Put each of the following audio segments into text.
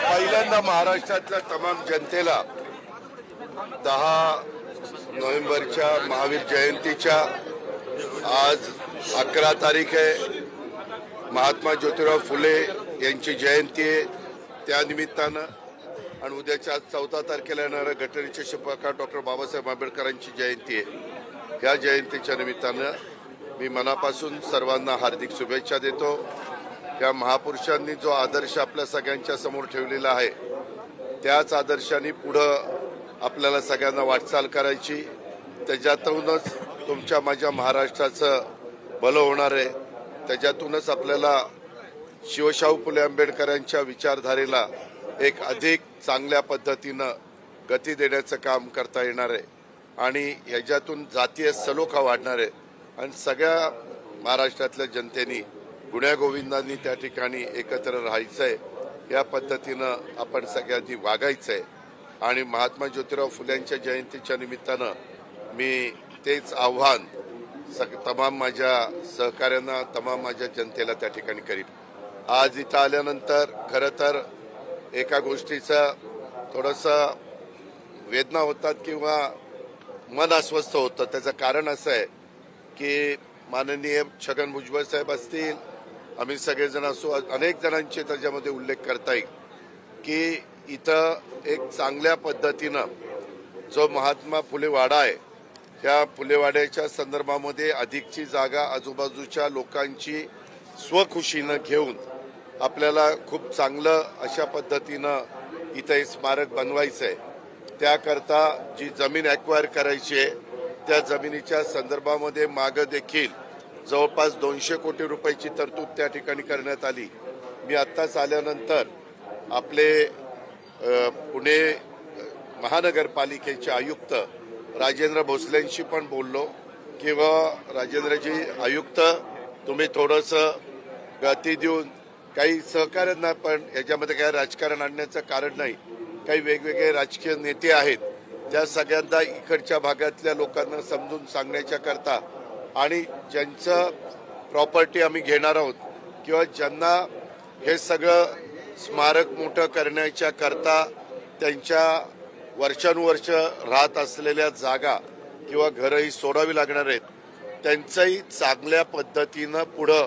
पहिल्यांदा महाराष्ट्रातल्या तमाम जनतेला 10 नोव्हेंबरच्या महावीर जयंतीच्या आज 11 तारीख आहे. महात्मा ज्योतिराव फुले यांची जयंती आहे. त्यानिमित्तानं आणि उद्याच्या 14 तारखेला येणाऱ्या घटनेचे शिल्पकार डॉक्टर बाबासाहेब आंबेडकरांची जयंती आहे. या जयंतीच्या निमित्तानं मी मनापासून सर्वांना हार्दिक शुभेच्छा देतो. या महापुरुषांनी जो आदर्श आपल्या सगळ्यांच्या समोर ठेवलेला आहे त्याच आदर्शाने पुढं आपल्याला सगळ्यांना वाटचाल करायची. त्याच्यातूनच तुमच्या माझ्या महाराष्ट्राचं भलं होणार आहे. त्याच्यातूनच आपल्याला शिवशाहू फुले आंबेडकरांच्या विचारधारेला एक अधिक चांगल्या पद्धतीनं गती देण्याचं काम करता येणार आहे आणि ह्याच्यातून जातीय सलोखा वाढणार आहे आणि सगळ्या महाराष्ट्रातल्या जनतेने गुण्यागोविंदांनी त्या ठिकाणी एकत्र राहायचं आहे. या पद्धतीनं आपण सगळ्यांनी वागायचं आहे आणि महात्मा ज्योतिराव फुल्यांच्या जयंतीच्या निमित्तानं मी तेच आव्हान तमाम माझ्या सहकाऱ्यांना, तमाम माझ्या जनतेला त्या ठिकाणी करीन. आज इथं आल्यानंतर खरं तर एका गोष्टीचं थोडंसं वेदना होतात किंवा मन अस्वस्थ होतं. त्याचं कारण असं आहे की माननीय छगन भुजबळ साहेब असतील, आम्ही सगळेजण असो, अनेक जणांचे त्याच्यामध्ये उल्लेख करता येईल की इथं एक चांगल्या पद्धतीनं जो महात्मा फुले वाडा आहे त्या फुलेवाड्याच्या संदर्भामध्ये अधिकची जागा आजूबाजूच्या लोकांची स्वखुशीनं घेऊन आपल्याला खूप चांगलं अशा पद्धतीनं इथं हे स्मारक बनवायचं आहे. त्याकरता जी जमीन ॲक्वायर करायची आहे त्या जमिनीच्या संदर्भामध्ये मागं देखील जवळपास 200 कोटी रुपयाची तरतूद त्या ठिकाणी करण्यात आली. मी आत्ताच आल्यानंतर आपले पुणे महानगरपालिकेचे आयुक्त राजेंद्र भोसलेंशी पण बोललो किंवा राजेंद्रजी आयुक्त तुम्ही थोडंसं गती देऊन काही सहकार्यांना पण याच्यामध्ये काही राजकारण आणण्याचं कारण नाही. काही वेगवेगळे राजकीय नेते आहेत त्या सगळ्यांना इकडच्या भागातल्या लोकांना समजून सांगण्याच्या करता आणि ज्यांचं प्रॉपर्टी आम्ही घेणार आहोत किंवा ज्यांना हे सगळं स्मारक मोठं करण्याच्या करता त्यांच्या वर्षानुवर्ष राहत असलेल्या जागा किंवा घरंही सोडावी लागणार आहेत त्यांचंही चांगल्या पद्धतीनं पुढं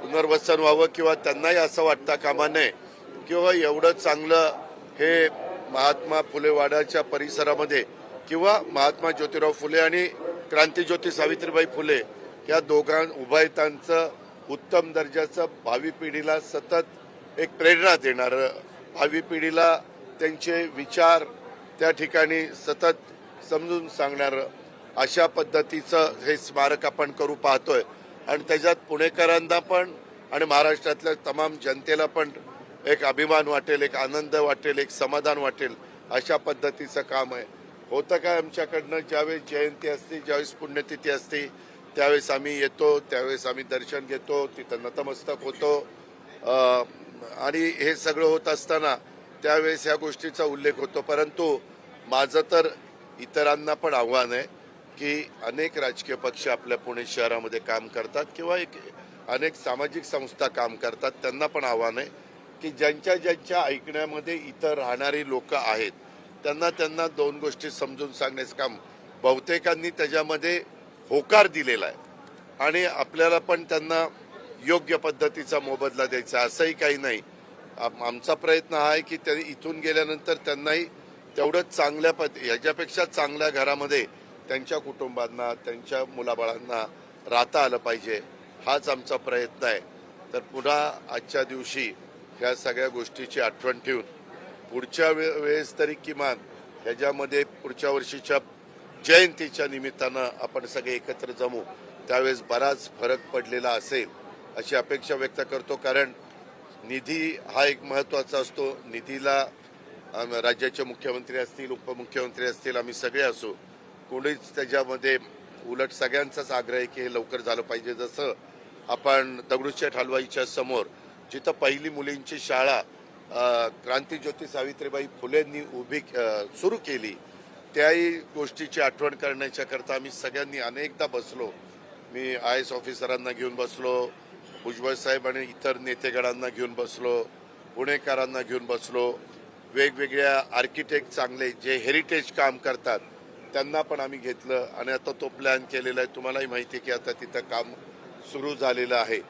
पुनर्वसन व्हावं किंवा त्यांनाही असं वाटता कामा नये किंवा एवढं चांगलं हे महात्मा फुले वाड्याच्या परिसरामध्ये किंवा महात्मा ज्योतिराव फुले आणि क्रांतीज्योती सावित्रीबाई फुले या उभयतांचं उत्तम दर्जाचं भावी पिढीला सतत एक प्रेरणा देणारं, भावी पिढीला त्यांचे विचार त्या ठिकाणी सतत समजून सांगणारं अशा पद्धतीचं हे स्मारक आपण करू पाहतोय आणि त्याच्यात पुणेकरांना पण आणि महाराष्ट्रातल्या तमाम जनतेला पण एक अभिमान वाटेल, एक आनंद वाटेल, एक समाधान वाटेल अशा पद्धतीचं काम आहे. होतं काय आमच्याकडनं ज्यावेळेस जयंती असते, ज्यावेळेस पुण्यतिथी असते त्यावेळेस आम्ही येतो, त्यावेळेस आम्ही दर्शन घेतो, तिथं नतमस्तक होतो आणि हे सगळं होत असताना त्यावेळेस ह्या गोष्टीचा उल्लेख होतो. परंतु माझं तर इतरांना पण आव्हान आहे की अनेक राजकीय पक्ष आपल्या पुणे शहरामध्ये काम करतात किंवा अनेक सामाजिक संस्था काम करतात. त्यांना पण आव्हान आहे की ज्यांच्या ऐकण्यामध्ये इथं राहणारी लोक आहेत त्यांना दोन गोष्टी समजून सांगण्याचं काम बहुतेकांनी त्याच्यामध्ये होकार दिलेला आहे आणि आपल्याला पण त्यांना योग्य पद्धतीचा मोबदला द्यायचा असंही काही नाही. आमचा प्रयत्न हा आहे की त्यांनी इथून गेल्यानंतर त्यांनाही तेवढंच चांगल्या ह्याच्यापेक्षा चांगल्या घरामध्ये त्यांच्या कुटुंबांना, त्यांच्या मुलाबाळांना राहता आलं पाहिजे, हाच आमचा प्रयत्न आहे. तर पुन्हा आजच्या दिवशी ह्या सगळ्या गोष्टीची आठवण ठेवून पुढच्या वेळेस तरी किमान ह्याच्यामध्ये पुढच्या वर्षीच्या जयंतीच्या निमित्तानं आपण सगळे एकत्र जमू, त्यावेळेस बराच फरक पडलेला असेल अशी अपेक्षा व्यक्त करतो. कारण निधी हा एक महत्त्वाचा असतो. निधीला राज्याचे मुख्यमंत्री असतील, उपमुख्यमंत्री असतील, आम्ही सगळे असू, कोणीच त्याच्यामध्ये उलट सगळ्यांचाच आग्रह आहे की हे लवकर झालं पाहिजे. जसं आपण दगडूशेठ हलवाईच्या समोर जिथं पहिली मुलींची शाळा क्रांतीज्योती सावित्रीबाई फुलेंनी सुरू केली त्याही गोष्टीची आठवण करण्याच्या करता आम्ही सगळ्यांनी अनेकदा बसलो. मी IAS ऑफिसरांना घेऊन बसलो, भुजबळ साहेब आणि इतर नेतेगणांना घेऊन बसलो, पुणेकरांना घेऊन बसलो, वेगवेगळ्या आर्किटेक्ट चांगले जे हेरिटेज काम करतात त्यांना पण आम्ही घेतलं आणि आता तो प्लॅन केलेला आहे. तुम्हालाही माहिती आहे की आता तिथं काम सुरू झालेलं आहे.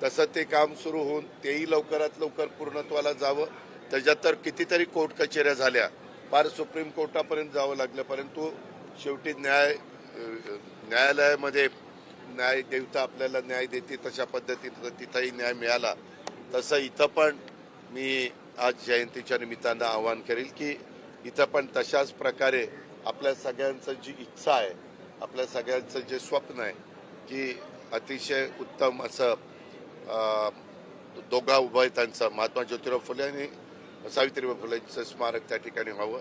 तसं ते काम सुरू होऊन तेही लवकरात लवकर पूर्णत्वाला जावं. त्याच्यात तर कितीतरी कोर्ट कचेऱ्या झाल्या, फार सुप्रीम कोर्टापर्यंत जावं लागलं, परंतु शेवटी न्यायालयामध्ये न्याय देवता आपल्याला न्याय देते तशा पद्धतीनं तिथंही न्याय मिळाला. तसं इथं पण मी आज जयंतीच्या निमित्तानं आवाहन करेल की इथं पण तशाच प्रकारे आपल्या सगळ्यांचं जी इच्छा आहे, आपल्या सगळ्यांचं जे स्वप्न आहे की अतिशय उत्तम असं दोघा उभयतांचं महात्मा ज्योतिराव फुले आणि सावित्रीबाई फुलेंचं स्मारक त्या ठिकाणी व्हावं,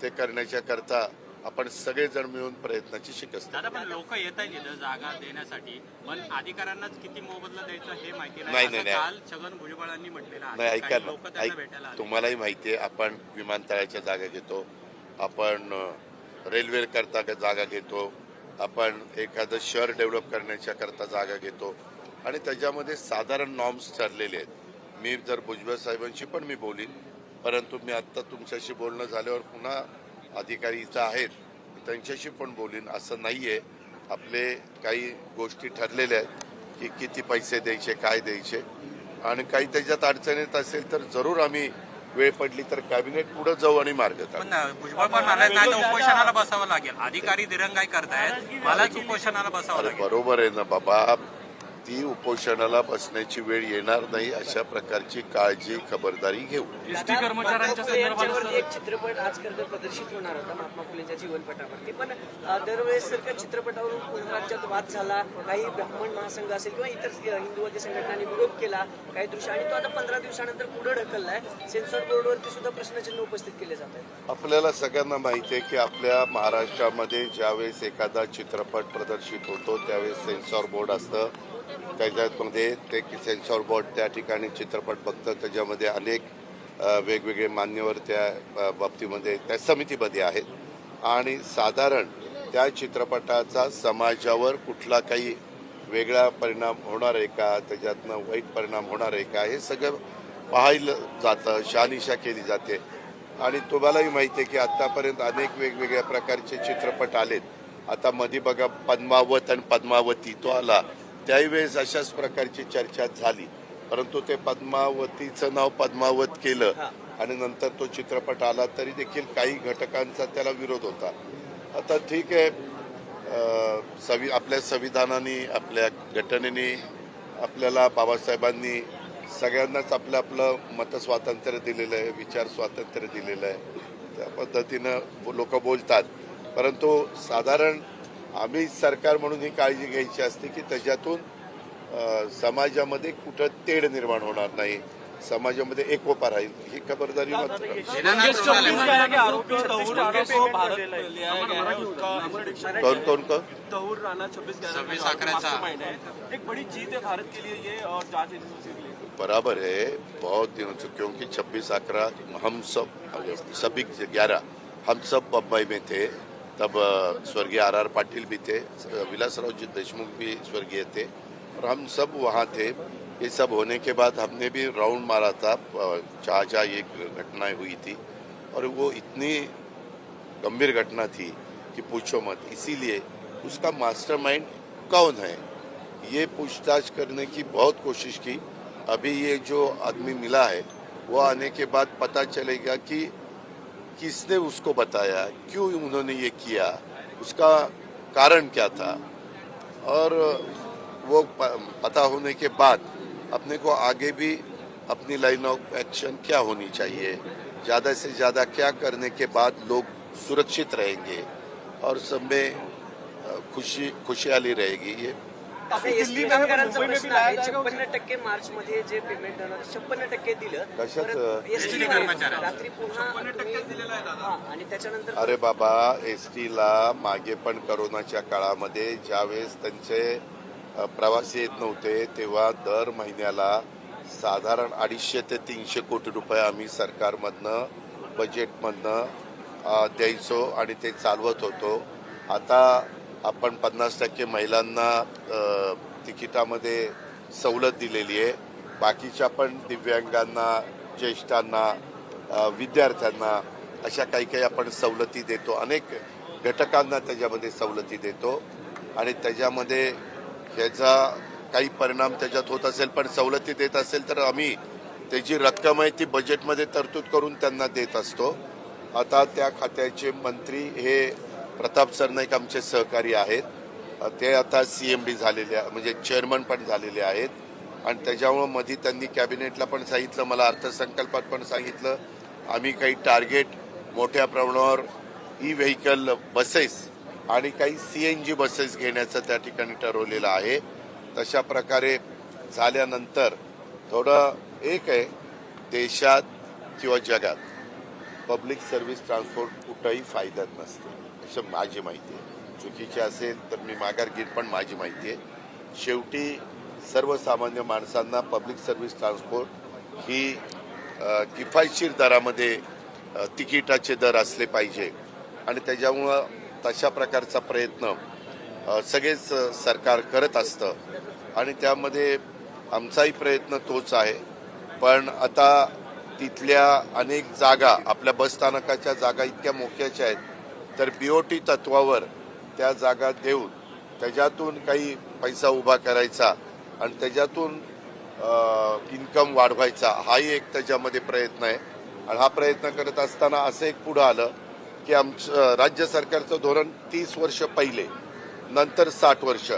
ते करण्याच्या करता आपण सगळेजण मिळून प्रयत्नाची शिकस्त. दादा, पण लोक येत आहेत इथं जागा देण्यासाठी, पण अधिकाऱ्यांनाच किती मोबदला द्यायचा हे माहिती नाही. काल छगन भुजबळांनी म्हटलेलं आहे. नाही, ऐका लोक ना, त्यांना भेटायला आले. तुम्हालाही माहिती आहे आपण विमानतळाच्या जागा घेतो, आपण रेल्वे करता जागा घेतो, आपण एखादं शहर डेव्हलप करण्याच्या करता जागा घेतो आणि त्याच्यामध्ये साधारण नॉर्म्स ठरलेले आहेत. मी जर भुजबळ साहेबांशी पण मी बोलीन, परंतु मी आत्ता तुमच्याशी बोलणं झाल्यावर पुन्हा अधिकारी इथं आहेत त्यांच्याशी पण बोलीन. असं नाही आहे, आपले काही गोष्टी ठरलेल्या आहेत की किती पैसे द्यायचे, काय द्यायचे, आणि काही त्याच्यात अडचणीत असेल तर जरूर आम्ही वेळ पडली तर कॅबिनेट पुढे जाऊ आणि मार्ग काढू. पण भुजबळ पण म्हणाले नाही तर उपोषणाला बसावं लागेल. अधिकारी दिरंगाई करतायत, मलाच उपोषणाला बसावं लागेल. बरोबर आहे ना बाबा, ती उपोषणाला बसण्याची वेळ येणार नाही अशा प्रकारची काळजी खबरदारी घेऊ. एसटी कर्मचाऱ्यांच्या संदर्भात एक चित्रपट आज प्रदर्शित होणार होता महात्मा फुलेंच्या जीवनपटावरती, पण दरवेळेस सारख्या चित्रपटावरून राज्यात वाद झाला. काही ब्राह्मण महासंघ असेल किंवा इतर हिंदुवादी संघटनांनी विरोध केला काही दृश्य, आणि तो आता 15 दिवसानंतर पुढे ढकललाय. सेन्सॉर बोर्डवरती सुद्धा प्रश्नचिन्ह उपस्थित केले जात आहेत. आपल्याला सगळ्यांना माहिती आहे की आपल्या महाराष्ट्रामध्ये ज्यावेळेस एखादा चित्रपट प्रदर्शित होतो त्यावेळेस सेन्सॉर बोर्ड असतं. त्याच्यामध्ये ते सेन्सॉर बोर्ड त्या ठिकाणी चित्रपट बघतं, त्याच्यामध्ये अनेक वेगवेगळे मान्यवर त्या बाबतीमध्ये त्या समितीमध्ये आहेत आणि साधारण त्या चित्रपटाचा समाजावर कुठला काही वेगळा परिणाम होणार आहे का, त्याच्यातनं वाईट परिणाम होणार आहे का, हे सगळं पाहिलं जातं, शहानिशा केली जाते. आणि तुम्हालाही माहिती आहे की आत्तापर्यंत अनेक वेगवेगळ्या प्रकारचे चित्रपट आलेत. आता मध्ये बघा पद्मावत आणि पद्मावती तो आला, त्याही वेळेस अशाच प्रकारची चर्चा झाली, परंतु ते पद्मावतीचं नाव पद्मावत केलं आणि नंतर तो चित्रपट आला तरी देखील काही घटकांचा त्याला विरोध होता. आता ठीक आहे, आपल्या संविधानाने, आपल्या घटनेने आपल्याला बाबासाहेबांनी सगळ्यांनाच आपलं आपलं मतस्वातंत्र्य दिलेलं आहे, विचार स्वातंत्र्य दिलेलं आहे, त्या पद्धतीनं लोक बोलतात. परंतु साधारण आम्ही सरकार म्हणून ही काळजी घ्यायची असते की त्याच्यातून समाजामध्ये कुठं तेढ निर्माण होणार नाही, समाजामध्ये एकोपा राहील, ही खबरदारी मात्र. कौन तहूर राणा 26 एक बड़ी जीत है भारत के लिए ये और जांच एजेंसी के लिए. बराबर है, बहुत दिनों से, क्योंकि 26/11 हम सब सभी 11 हम सब बम्बई में थे. तब स्वर्गीय R.R. पाटिल भी थे, विलासराव देशमुख भी स्वर्गीय थे और हम सब वहाँ थे. ये सब होने के बाद हमने भी राउंड मारा था जहाँ ये घटनाएं हुई थी और वो इतनी गंभीर घटना थी कि पूछो मत. इसीलिए उसका मास्टरमाइंड कौन है ये पूछताछ करने की बहुत कोशिश की. अभी ये जो आदमी मिला है वो आने के बाद पता चलेगा कि किसने उसको बताया, क्यों उन्होंने ये किया, उसका कारण क्या था, और वो पता होने के बाद अपने को आगे भी अपनी लाइन ऑफ एक्शन क्या होनी चाहिए, ज़्यादा से ज़्यादा क्या करने के बाद लोग सुरक्षित रहेंगे और सब में खुशहाली रहेगी. ये दिल्ली कामगारांचा प्रश्न आहे. 56% मार्च मध्ये जे पेमेंट 56% दिलं रात्री पुन्हा आणि त्याच्यानंतर. अरे बाबा, एसटीला मागे पण कोरोनाच्या काळामध्ये ज्यावेळेस त्यांचे प्रवासी येत नव्हते तेव्हा दर महिन्याला साधारण 250 ते 300 कोटी रुपये आम्ही सरकारमधनं बजेटमधनं द्यायचो आणि ते चालवत होतो. आता आपण 50% महिलांना तिकिटामध्ये सवलत दिलेली आहे. बाकीच्या पण दिव्यांगांना, ज्येष्ठांना, विद्यार्थ्यांना अशा काही काही आपण सवलती देतो. अनेक घटकांना त्याच्यामध्ये सवलती देतो आणि त्याच्यामध्ये ह्याचा काही परिणाम त्याच्यात होत असेल, पण सवलती देत असेल तर आम्ही त्याची रक्कम आहे ती बजेटमध्ये तरतूद करून त्यांना देत असतो. आता त्या खात्याचे मंत्री हे प्रताप सरनाईक आमचे सहकारी आहेत. ते आता CMD झालेले म्हणजे चेअरमन पण झालेले आहेत आणि त्याच्यामुळं मध्ये त्यांनी कॅबिनेटला पण सांगितलं, मला अर्थसंकल्पात पण सांगितलं, आम्ही काही टार्गेट मोठ्या प्रमाणावर व्हेकल बसेस आणि काही CNG बसेस घेण्याचं त्या ठिकाणी ठरवलेलं आहे. तशा प्रकारे झाल्यानंतर थोडं एक आहे, देशात किंवा जगात पब्लिक सर्व्हिस ट्रान्सपोर्ट कुठंही फायद्यात नसते असं माझी माहिती आहे. चुकीचे असेल तर मी माघार घेईन, पण माझी माहिती आहे. शेवटी सर्वसामान्य माणसांना पब्लिक सर्व्हिस ट्रान्सपोर्ट ही किफायतशीर दरामध्ये तिकिटाचे दर असले पाहिजे आणि त्याच्यामुळं तशा प्रकारचा प्रयत्न सगळेच सरकार करत असतं आणि त्यामध्ये आमचाही प्रयत्न तोच आहे. पण आता तिथल्या अनेक जागा, आपल्या बसस्थानकाच्या जागा इतक्या मोक्याच्या आहेत, तर BOT तत्वावर त्या जागा देऊन त्याच्यातून काही पैसा उभा करायचा आणि त्याच्यातून इन्कम वाढवायचा, हाही एक त्याच्यामध्ये प्रयत्न आहे. आणि हा प्रयत्न करत असताना असं एक पुढं आलं की आमचं राज्य सरकारचं धोरण 30 वर्ष पहिले, नंतर 60 वर्ष.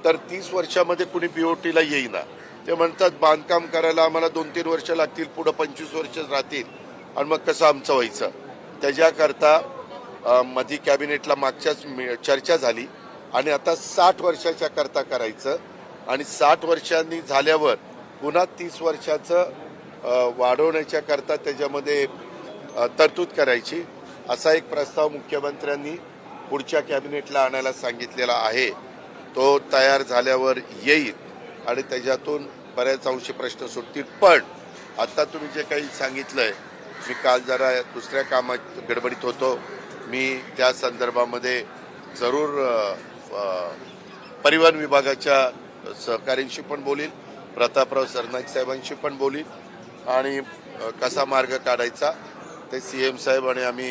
तर 30 वर्षामध्ये कुणी BOTला येईना. ते म्हणतात बांधकाम करायला आम्हाला 2-3 वर्ष लागतील, पुढं 25 वर्ष राहतील आणि मग कसं आमचं व्हायचं. त्याच्याकरता मध्ये कॅबिनेटला मागच्याच चर्चा झाली आणि आता 60 वर्षाच्या करता करायचं आणि 60 वर्षांनी झाल्यावर पुन्हा 30 वर्षाचं वाढवण्याच्या करता त्याच्यामध्ये तरतूद करायची, असा एक प्रस्ताव मुख्यमंत्र्यांनी पुढच्या कॅबिनेटला आणायला सांगितलेला आहे. तो तयार झाल्यावर येईल आणि त्याच्यातून बऱ्याच अंशी प्रश्न सुटतील. पण आता तुम्ही जे काही सांगितलंय, मी काल जरा दुसऱ्या कामात गडबडीत होतो, मी त्या संदर्भामध्ये जरूर परिवहन विभागाच्या सहकाऱ्यांशी पण बोलील, प्रतापराव सरनाईक साहेबांशी पण बोलील आणि कसा मार्ग काढायचा ते CM साहेब आणि आम्ही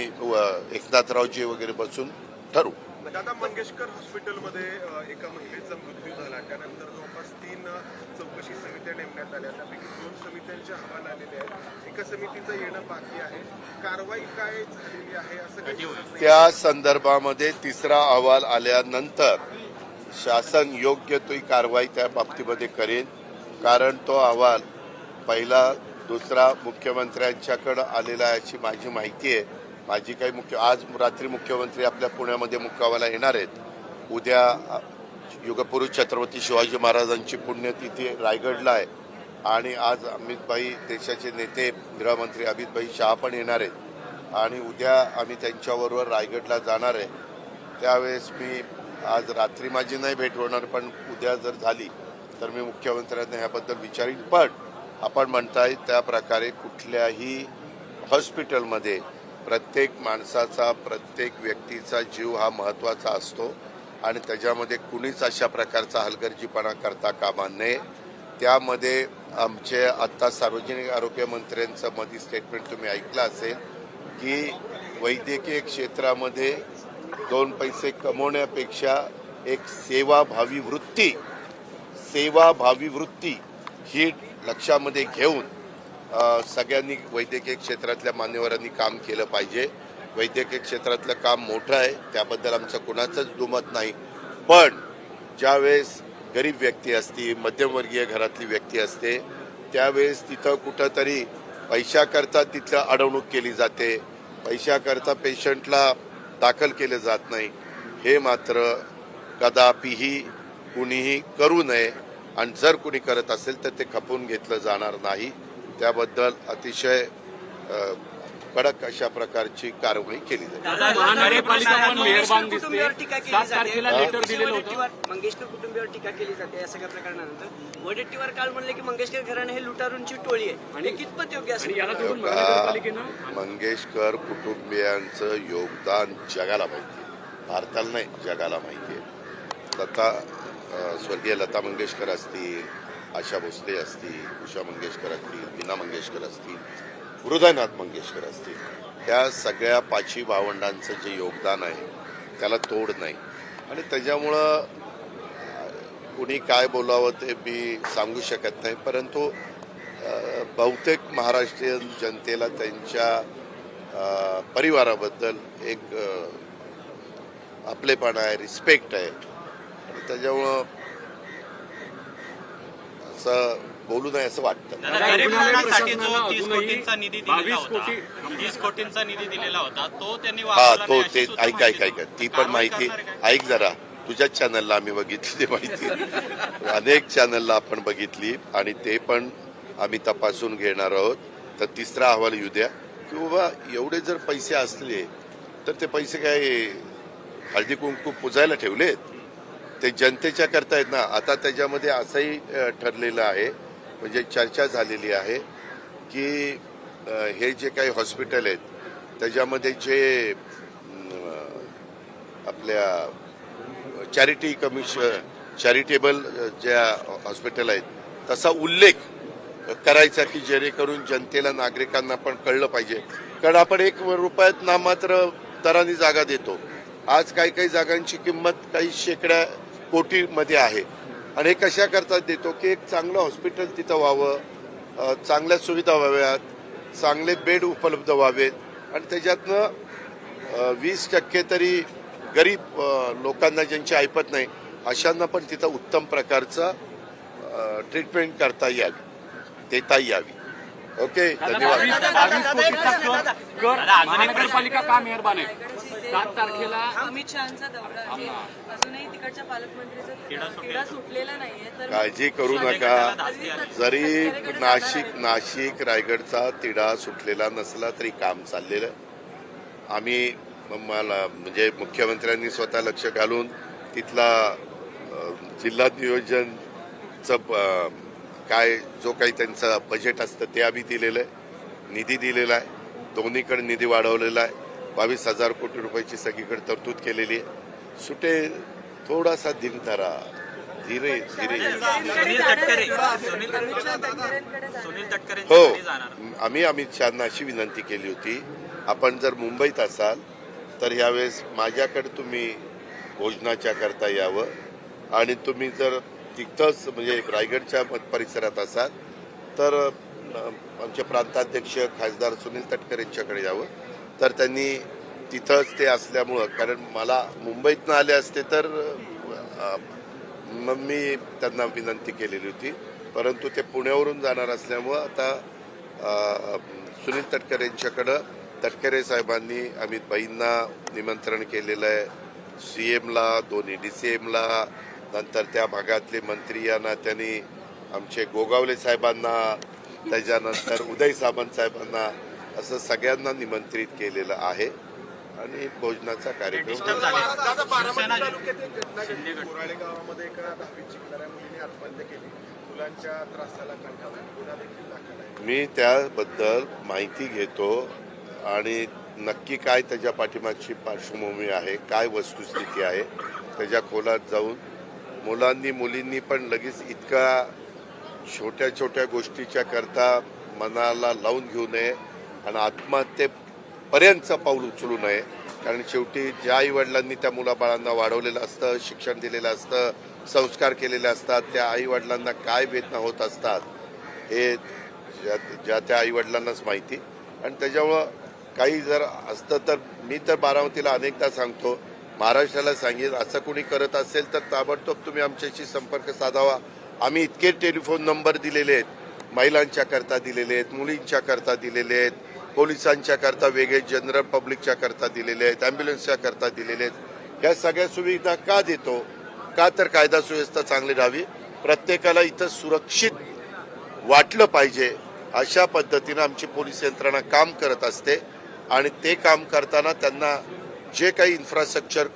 एकनाथरावजी वगैरे बसून ठरवू. दादा, मंगेशकर हॉस्पिटलमध्ये एका महिलेचा मृत्यू झाला, त्यानंतर जवळपास 3 चौकशी समित्या नेमण्यात आल्या, त्यापैकी 2 समित्यांचे अहवाल आलेले आहेत, एका समितीचं येणं बाकी आहे. कारवाई काय झालेली आहे असं काही त्या संदर्भामध्ये तिसरा अहवाल आल्यानंतर शासन योग्य ती कारवाई त्या बाबतीमध्ये करेल. कारण तो अहवाल पहिला दुसरा मुख्यमंत्र्यांच्याकडे आलेला आहे अशी माझी माहिती आहे. माझी काही आज रात्री मुख्यमंत्री आपल्या पुण्यामध्ये मुक्कामाला येणार आहेत. उद्या युगपुरुष छत्रपती शिवाजी महाराजांची पुण्यतिथी रायगडला आहे आणि आज अमितभाई, देशाचे नेते गृहमंत्री अमितभाई शहा पण येणार आहेत आणि उद्या आम्ही त्यांच्याबरोबर रायगडला जाणार आहे. त्यावेळेस मी आज रात्री माझी नाही भेट होणार, पण उद्या जर झाली तर मी मुख्यमंत्र्यांना ह्याबद्दल विचारीन. पण आपण म्हणताय त्या प्रकारे कुठल्याही हॉस्पिटलमध्ये प्रत्येक माणसाचा, प्रत्येक व्यक्तीचा जीव हा महत्त्वाचा असतो आणि त्याच्यामध्ये कुणीच अशा प्रकारचा हलगर्जीपणा करता कामा नये. त्यामध्ये आमचे आत्ता सार्वजनिक आरोग्य मंत्र्यांचं मध्ये स्टेटमेंट तुम्ही ऐकलं असेल की वैद्यकीय क्षेत्रामध्ये 2 पैसे कमवण्यापेक्षा एक सेवाभावी वृत्ती ही लक्षामध्ये घेऊन सगळ्यांनी वैद्यकीय क्षेत्रातल्या मान्यवरांनी काम केलं पाहिजे. वैद्यकीय क्षेत्रातलं काम मोठं आहे, त्याबद्दल आमचं कुणाचंच दुमत नाही. पण ज्यावेळेस गरीब व्यक्ती असते, मध्यमवर्गीय घरातली व्यक्ती असते, त्यावेळेस तिथं कुठंतरी पैशाकरता तिथलं अडवणूक केली जाते, पैशाकरता पेशंटला दाखल केलं जात नाही. हे मात्र कदापिही कुणीही करू नये आणि जर कुणी करत असेल तर ते खपवून घेतलं जाणार नाही. त्याबद्दल अतिशय कडक अशा प्रकारची कारवाई केली जाईल. मंगेशकर कुटुंबियावर टीका केली जाते या सगळ्या प्रकरणानंतर. वडेट्टीवार काल म्हणले की मंगेशकर घराणे हे लुटारूंची टोळी आहे आणि कितपत योग्य असेल. मंगेशकर कुटुंबियांचं योगदान जगाला माहिती आहे, भारताला नाही जगाला माहिती आहे. स्वर्गीय लता मंगेशकर असतील, आशा भोसले असतील, उषा मंगेशकर असतील, मीना मंगेशकर असतील, हृदयनाथ मंगेशकर असतील, त्या सगळ्या पाची भावंडांचं जे योगदान आहे त्याला तोड नाही. आणि त्याच्यामुळं कुणी काय बोलावं ते मी सांगू शकत नाही, परंतु बहुतेक महाराष्ट्रीयन जनतेला त्यांच्या परिवाराबद्दल एक आपलेपणा आहे, रिस्पेक्ट आहे. आणि त्याच्यामुळं असं बोलू नये असं वाटतं. गरीब मुलांसाठी जो 30 कोटींचा निधी दिलेला होता, 30 कोटींचा निधी दिलेला होता, तो त्यांनी हा वापरला तो नाही अशी ते सुद्धा ऐक माहिती ऐक ऐक ती पण माहिती ऐक जरा. तुझ्याच चॅनलला आम्ही बघितली ते माहिती, अनेक चॅनलला आपण बघितली आणि ते पण आम्ही तपासून घेणार आहोत. तर तिसरा अहवाल येऊ द्या की बाबा एवढे जर पैसे असले तर ते पैसे काय हळदी कुंकू पुजायला ठेवलेत, ते जनतेच्या करता आहेत ना. आता त्याच्यामध्ये असंही ठरलेलं आहे, म्हणजे चर्चा झालेली आहे की हे जे काही हॉस्पिटल आहेत त्याच्यामध्ये जे आपल्या चॅरिटेबल ज्या हॉस्पिटल आहेत तसा उल्लेख करायचा की जेणेकरून जनतेला, नागरिकांना पण कळलं पाहिजे. कारण आपण 1 रुपयात नामात्र दराने जागा देतो. आज काही काही जागांची किंमत काही शेकड्या कोटीमध्ये आहे. आणि हे कशा करता देतो की एक चांगलं हॉस्पिटल तिथं व्हावं, चांगल्या सुविधा व्हाव्यात, चांगले बेड उपलब्ध व्हावेत आणि त्याच्यातनं 20% तरी गरीब लोकांना ज्यांची ऐपत नाही अशांना पण तिथं उत्तम प्रकारचं ट्रीटमेंट करता यावी, देता यावी. ओके, धन्यवाद. महानगरपालिका का मेहरबान आहे? 7 तारखेला अमित शहाचा दौरा आहे, अजूनही तिकडच्या पालकमंत्रीचा तिढा सुटलेला नाहीये. तर काळजी करू नका. जरी नाशिक रायगडचा तिढा सुटलेला नसला तरी काम चाललेलं. आम्ही मला म्हणजे मुख्यमंत्र्यांनी स्वतः लक्ष घालून तिथला जिल्हा नियोजनचं काय जो काही त्यांचं बजेट असतं ते आम्ही दिलेलं आहे, निधी दिलेला आहे. दोन्हीकडे निधी वाढवलेला आहे. 22,000 कोटी रुपयाची सगळीकडे तरतूद केलेली आहे. सुटे थोडासा धीर धरा, धीरे धीरे. सुनील तटकरे हो, आम्ही अमित शहाना अशी विनंती केली होती, आपण जर मुंबईत असाल तर यावेळेस माझ्याकडे तुम्ही भोजनाच्या करता यावं आणि तुम्ही जर तिथंच म्हणजे रायगडच्या परिसरात असाल तर आमचे प्रांताध्यक्ष खासदार सुनील तटकरे यांच्याकडे यावं. तर त्यांनी तिथंच ते असल्यामुळं, कारण मला मुंबईतनं आले असते तर मग मी त्यांना विनंती केलेली होती, परंतु ते पुण्यावरून जाणार असल्यामुळं आता सुनील तटकरे यांच्याकडं तटकरे साहेबांनी अमित भाईंना निमंत्रण केलेलं आहे, CMला, दोन्ही DCMला, नंतर त्या भागातले मंत्री यांना त्यांनी आमचे गोगावले साहेबांना, त्याच्यानंतर उदय सामंत साहेबांना, असं सगळ्यांना निमंत्रित केलेलं आहे आणि भोजनाचा कार्यक्रम. कोराळे गावामध्ये एका 10वी शिकणाऱ्या मुलीने आत्महत्या केली. मुलांच्या त्रासाला कंटाळून गुन्हा देखील दाखल आहे. मी त्याबद्दल माहिती घेतो आणि नक्की काय त्याच्या पाठीमागची पार्श्वभूमी आहे, काय वस्तुस्थिती आहे, त्याच्या खोलात जाऊन मुलांनी मुलींनी पण लगेच इतका छोट्या छोट्या गोष्टीच्या करता मनाला लावून घेऊ नये आणि आत्महत्येपर्यंतचं पाऊल उचलू नये. कारण शेवटी ज्या आईवडिलांनी त्या मुलाबाळांना वाढवलेलं असतं, शिक्षण दिलेलं असतं, संस्कार केलेले असतात, त्या आईवडिलांना काय वेदना होत असतात हे ज्या त्या आईवडिलांनाच माहिती. आणि त्याच्यामुळं काही जर असतं तर मी तर बारामतीला अनेकदा सांगतो, महाराष्ट्राला सांगेन, असं कोणी करत असेल तर ताबडतोब तुम्ही आमच्याशी संपर्क साधावा. आम्ही इतके टेलिफोन नंबर दिलेले आहेत, महिलांच्या करता दिलेले आहेत, मुलींच्या करता दिलेले आहेत, पोलिसांच्या करता वेगळे, जनरल पब्लिकच्या करता दिलेले आहेत, ॲम्ब्युलन्सच्या करता दिलेले आहेत. या सगळ्या सुविधा का देतो? का तर कायदा सुव्यवस्था चांगली राहावी, प्रत्येकाला इथं सुरक्षित वाटलं पाहिजे, अशा पद्धतीनं आमची पोलीस यंत्रणा काम करत असते. आणि ते काम करताना त्यांना जे काही इन्फ्रास्ट्रक्चर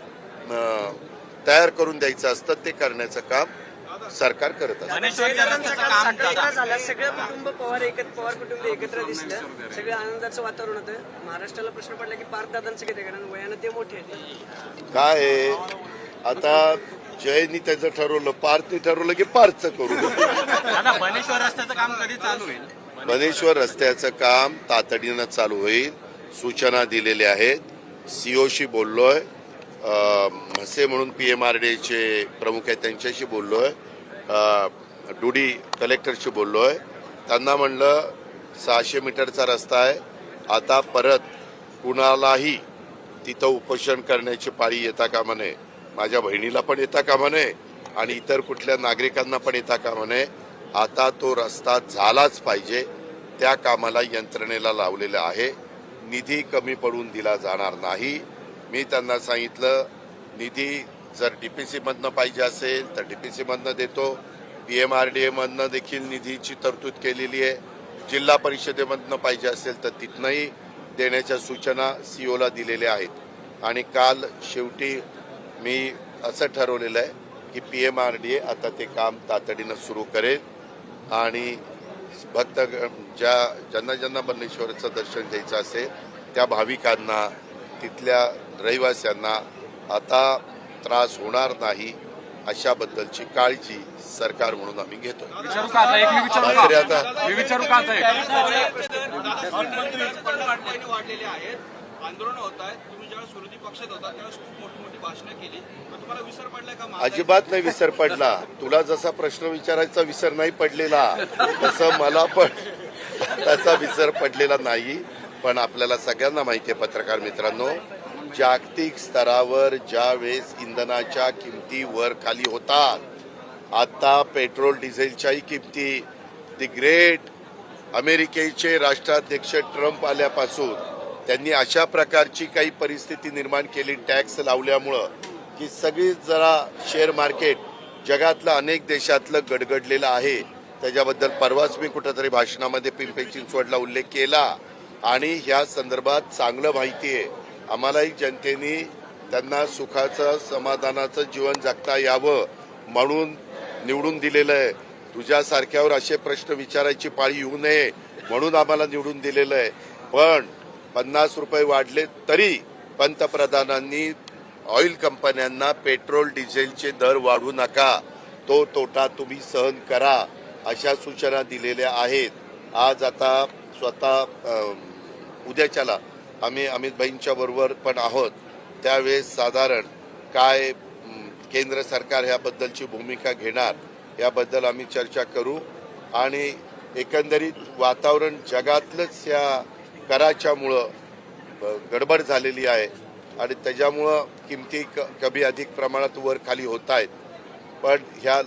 तयार करून द्यायचं असतं ते करण्याचं काम सरकार करत असतं. सगळं कुटुंब पवार कुटुंब एकत्र दिसलं, सगळं आनंदाचं वातावरण होतं. महाराष्ट्राला प्रश्न पडला की पार्थदादांचं किती, कारण वयानं ते मोठे आहेत. काय आहे, आता जयनी त्याचं ठरवलं, पार्थनी ठरवलं की पार्थचं करू. दादा बनेश्वर रस्त्याचं काम कधी चालू होईल? बनेश्वर रस्त्याचं काम तातडीनं चालू होईल. सूचना दिलेल्या आहेत. सीओशी बोललोय, म्हसे म्हणून PMRDAचे प्रमुख आहेत त्यांच्याशी बोललोय, डुडी कलेक्टरशी बोललोय. त्यांना म्हणलं 600 मीटरचा रस्ता आहे, आता परत कुणालाही तिथं उपोषण करण्याची पाळी येता कामा नये. माझ्या बहिणीला पण येता कामा नये आणि इतर कुठल्या नागरिकांना पण येता कामा नये. आता तो रस्ता झालाच पाहिजे. त्या कामाला यंत्रणेला लावलेलं आहे. निधी कमी पडून दिला जाणार नाही. मी त्यांना सांगितलं, निधी जर DPC मधनं पाहिजे असेल तर DPC मधनं देतो. PMRDA मधनं देखील निधीची तरतूद केलेली आहे. जिल्हा परिषदेमधनं पाहिजे असेल तर तिथनंही देण्याच्या सूचना COला दिलेल्या आहेत. आणि काल शेवटी मी असं ठरवलेलं आहे की PMRDA आता ते काम तातडीनं सुरू करेल आणि भक्त ज्यांना बनेश्वरचं दर्शन घ्यायचं असेल त्या भाविकांना, तिथल्या रहिवाशांना आता त्रास होणार नाही अशाबद्दलची काळजी सरकार म्हणून आम्ही घेतो. विचारू का आता? एक मी विचारू का? मी विचारू का आता? वाढलेले आहेत, आंदोलन होत आहेत. तुम्ही ज्यावेळेस विरोधी पक्षात होता त्यावेळेस खूप मोठी मोठी भाषणं केली, पण तुम्हाला विसर पडलाय का? अजिबात नाही विसर पडला. तुला जसा प्रश्न विचारायचा विसर नाही पडलेला तसं मला पण त्याचा विसर पडलेला नाही. पण आपल्याला सगळ्यांना माहिती आहे पत्रकार मित्रांनो, जागतिक स्तरावर ज्या वेळेस इंधनाच्या किमती वर खाली होतात, आता पेट्रोल डिझेलच्याही किमती, दी ग्रेट अमेरिकेचे राष्ट्राध्यक्ष ट्रम्प आल्यापासून त्यांनी अशा प्रकारची काही परिस्थिती निर्माण केली टॅक्स लावल्यामुळं की सगळी जरा शेअर मार्केट जगातलं अनेक देशातलं गडगडलेलं आहे. त्याच्याबद्दल परवाच मी कुठेतरी भाषणामध्ये पिंपरी चिंचवडला उल्लेख केला आणि ह्या संदर्भात चांगलं माहिती आहे. आम्हालाही जनतेने त्यांना सुखाचं समाधानाचं जीवन जगता यावं म्हणून निवडून दिलेलं आहे. तुझ्यासारख्यावर असे प्रश्न विचारायची पाळी येऊ नये म्हणून आम्हाला निवडून दिलेलं आहे. पण 50 रुपये वाढले तरी पंतप्रधानांनी ऑइल कंपन्यांना पेट्रोल डिझेलचे दर वाढवू नका, तो तोटा तुम्ही सहन करा अशा सूचना दिलेल्या आहेत. आज आता स्वतः उद्याच्याला आम्ही अमित भाईंच्या बरोबर पण आहोत. त्यावेळेस साधारण काय केंद्र सरकार ह्याबद्दलची भूमिका घेणार याबद्दल आम्ही चर्चा करू. आणि एकंदरीत वातावरण जगातलंच या कराच्यामुळं गडबड झालेली आहे आणि त्याच्यामुळं किमती कमी अधिक प्रमाणात वर खाली होत आहेत. पण ह्या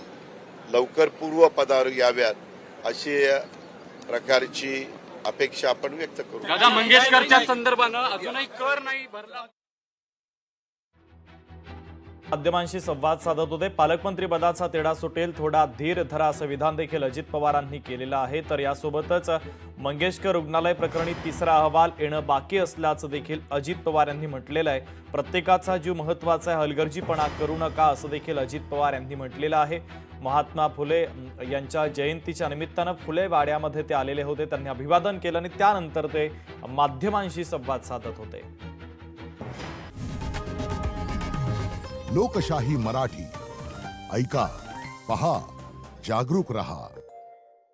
लवकर पूर्वपदावर याव्यात अशी प्रकारची अपेक्षा आपण व्यक्त करू. दादा मंगेशकरच्या संदर्भानं अजूनही कर नाही भरला. माध्यमांशी संवाद साधत होते. पालकमंत्री पदाचा तेढा सुटेल, थोडा धीर धरा असं विधान देखील अजित पवारांनी केलेलं आहे. तर यासोबतच मंगेशकर रुग्णालय प्रकरणी तिसरा अहवाल येणं बाकी असल्याचं देखील अजित पवार यांनी म्हटलेलं आहे. प्रत्येकाचा जीव महत्त्वाचा आहे, हलगर्जीपणा करू नका असं देखील अजित पवार यांनी म्हटलेलं आहे. महात्मा फुले यांच्या जयंतीच्या निमित्तानं फुले वाड्यामध्ये ते आलेले होते. त्यांनी अभिवादन केलं आणि त्यानंतर ते माध्यमांशी संवाद साधत होते. लोकशाही मराठी ऐका, पहा, जागरूक रहा.